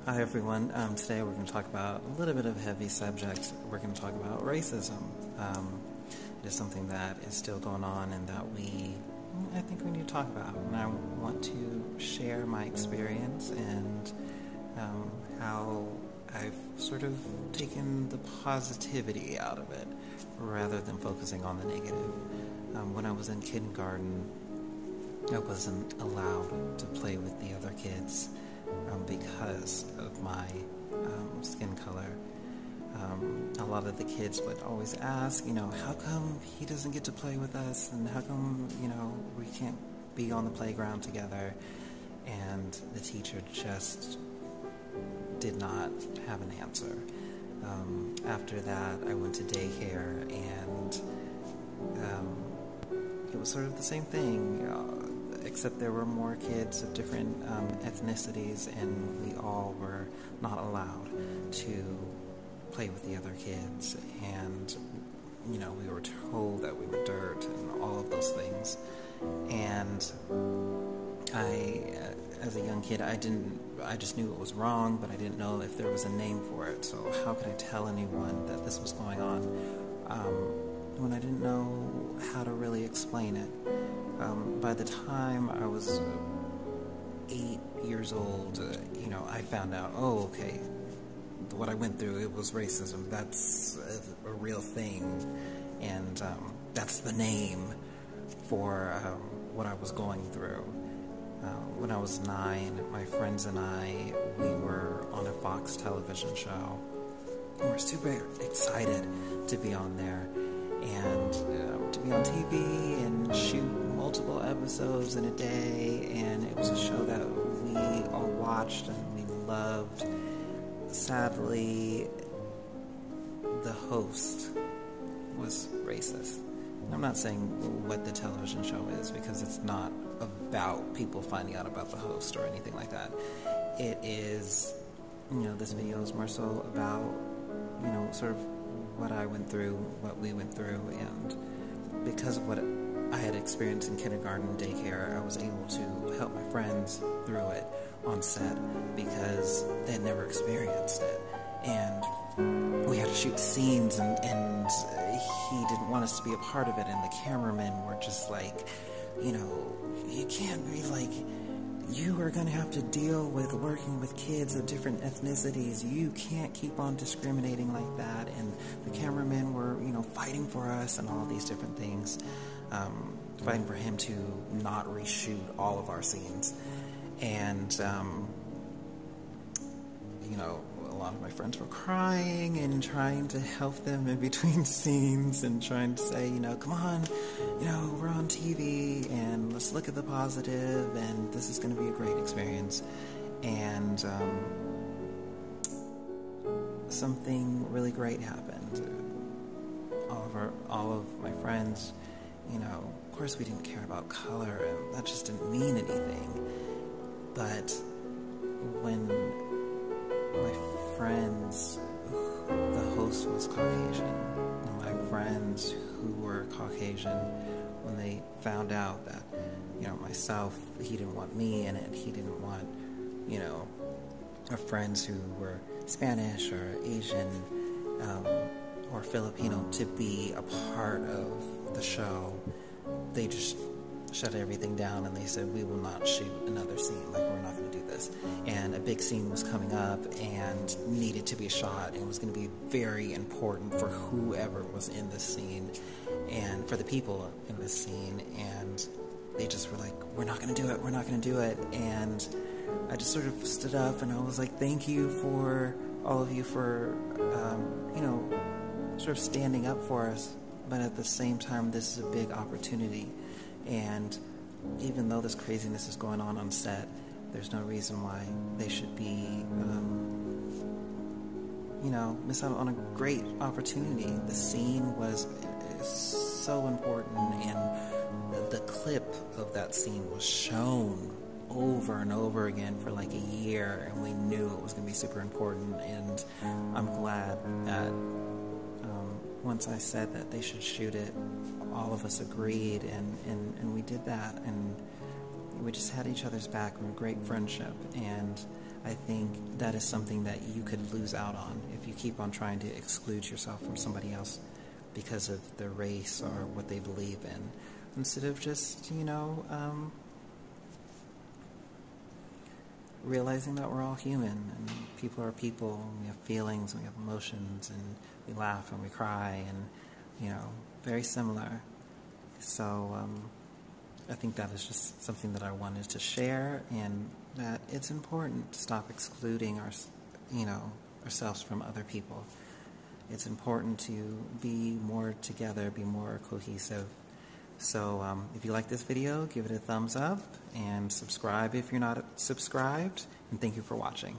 Hi everyone. Today we're going to talk about a little bit of a heavy subject. We're going to talk about racism. It is something that is still going on and that I think we need to talk about. And I want to share my experience and how I've sort of taken the positivity out of it rather than focusing on the negative. When I was in kindergarten, I wasn't allowed to play with the other kids because of my skin color. A lot of the kids would always ask, how come he doesn't get to play with us, and how come, we can't be on the playground together? And the teacher just did not have an answer. After that, I went to daycare, and it was sort of the same thing, except there were more kids of different ethnicities, and we all were not allowed to play with the other kids, and we were told that we were dirt and all of those things. And as a young kid, I just knew it was wrong, but I didn't know if there was a name for it. So how could I tell anyone that this was going on when I didn't know how to really explain it? By the time I was 8 years old, I found out, okay, what I went through, it was racism. That's a real thing, and that's the name for what I was going through. When I was 9, my friends and we were on a Fox television show. We were super excited to be on there and to be on TV and shoot multiple episodes in a day, and it was a show that we all watched and we loved. Sadly, the host was racist. I'm not saying what the television show is, because it's not about people finding out about the host or anything like that. It is, this video is more so about, sort of what I went through, what we went through, and because of what I had experienced in kindergarten and daycare, I was able to help my friends through it on set because they had never experienced it. And we had to shoot scenes, and he didn't want us to be a part of it, and the cameramen were just like, you can't be like, you are going to have to deal with working with kids of different ethnicities. You can't keep on discriminating like that. And the cameramen were, fighting for us and all these different things, fighting for him to not reshoot all of our scenes. And, a lot of my friends were crying and trying to help them in between scenes and trying to say, come on, we're on TV and let's look at the positive, and this is going to be a great experience. And something really great happened. All of my friends, of course we didn't care about color, and that just didn't mean anything. But when my friends, the host was Caucasian, and my friends who were Caucasian, when they found out that, myself, he didn't want me in it, he didn't want, our friends who were Spanish or Asian or Filipino to be a part of the show, they just shut everything down, and they said, we will not shoot another scene, we're not going to do this. And a big scene was coming up and needed to be shot, and it was going to be very important for whoever was in this scene and for the people in this scene. And they just were like, we're not going to do it. And I just sort of stood up and I was like, thank you for all of you for sort of standing up for us, but at the same time, this is a big opportunity. And even though this craziness is going on set, there's no reason why they should be, miss out on a great opportunity. The scene was so important, and the clip of that scene was shown over and over again for like a year, and we knew it was going to be super important. And I'm glad that once I said that they should shoot it, all of us agreed, and we did that, and we just had each other's back. We were a great friendship, and I think that is something that you could lose out on if you keep on trying to exclude yourself from somebody else because of their race or what they believe in, instead of just, realizing that we're all human and people are people, and we have feelings and we have emotions and we laugh and we cry and, very similar. So I think that is just something that I wanted to share, and that it's important to stop excluding ourselves from other people. It's important to be more together, be more cohesive. So if you like this video, give it a thumbs up and subscribe if you're not subscribed, and thank you for watching.